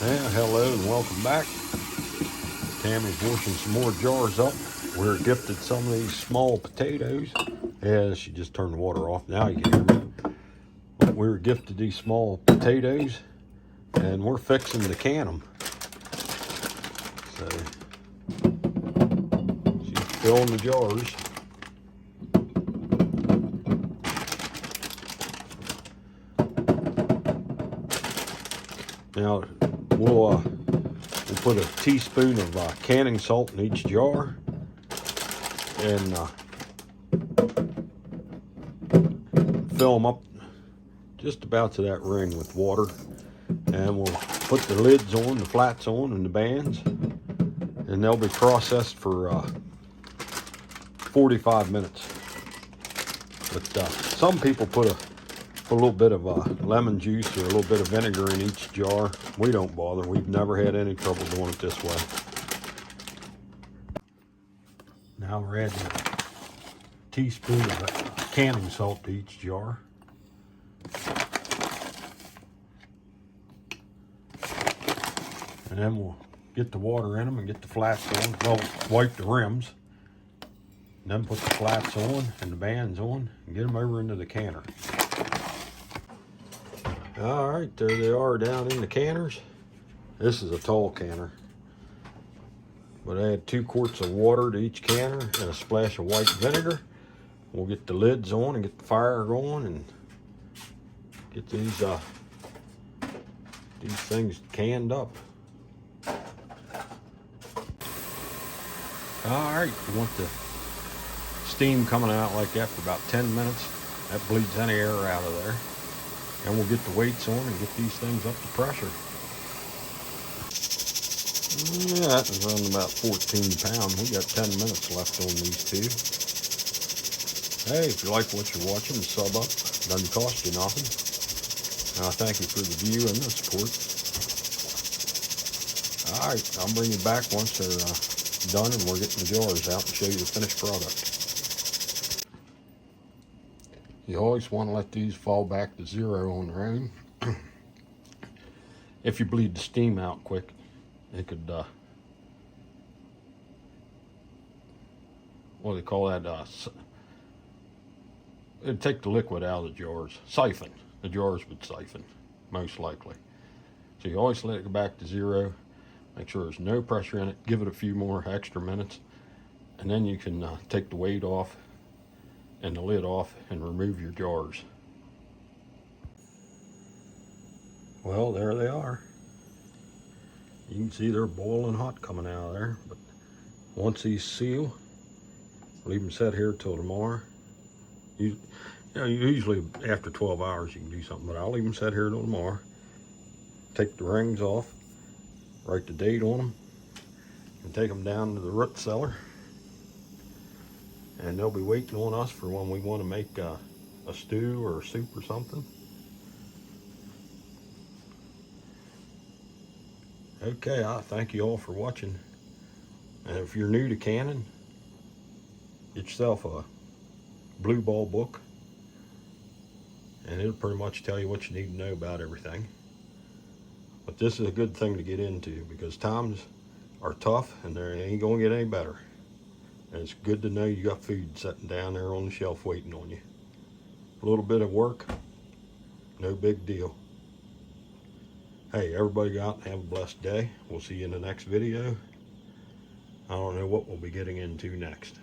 Yeah, hello and welcome back. Tammy's washing some more jars up. We're gifted some of these small potatoes. Yeah, she just turned the water off. Now you can hear me. But we were gifted these small potatoes and we're fixing to can them. So she's filling the jars. Now we'll put a teaspoon of canning salt in each jar and fill them up just about to that ring with water. And we'll put the lids on, the flats on, and the bands, and they'll be processed for 45 minutes. But some people put a little bit of lemon juice or a little bit of vinegar in each jar. We don't bother. We've never had any trouble doing it this way. Now we're adding a teaspoon of canning salt to each jar. And then we'll get the water in them and get the flats on. Well, wipe the rims. And then put the flats on and the bands on and get them over into the canner. All right, there they are down in the canners. This is a tall canner. But I add 2 quarts of water to each canner and a splash of white vinegar. We'll get the lids on and get the fire going and get these things canned up. All right, you want the steam coming out like that for about 10 minutes. That bleeds any air out of there. And we'll get the weights on and get these things up to pressure. Yeah, that was running about 14 pounds. We got 10 minutes left on these two. Hey, if you like what you're watching, sub up. Doesn't cost you nothing. And I thank you for the view and the support. All right, I'll bring you back once they're done and we're getting the jars out and show you the finished product. You always want to let these fall back to 0 on their own. If you bleed the steam out quick, it could, what do they call that? It'd take the liquid out of the jars. Siphon. The jars would siphon, most likely. So you always let it go back to 0. Make sure there's no pressure in it. Give it a few more extra minutes. And then you can take the weight off and the lid off and remove your jars. Well, there they are. You can see they're boiling hot coming out of there. But once these seal, leave them set here till tomorrow. Usually after 12 hours you can do something, but I'll leave them set here till tomorrow. Take the rings off, write the date on them, and take them down to the root cellar. And they'll be waiting on us for when we want to make a stew or a soup or something. Okay, I thank you all for watching. And if you're new to canning, get yourself a blue ball book. And it'll pretty much tell you what you need to know about everything. But this is a good thing to get into because times are tough and they ain't gonna get any better. And it's good to know you got food sitting down there on the shelf waiting on you. A little bit of work, no big deal. Hey, everybody go out and have a blessed day. We'll see you in the next video. I don't know what we'll be getting into next.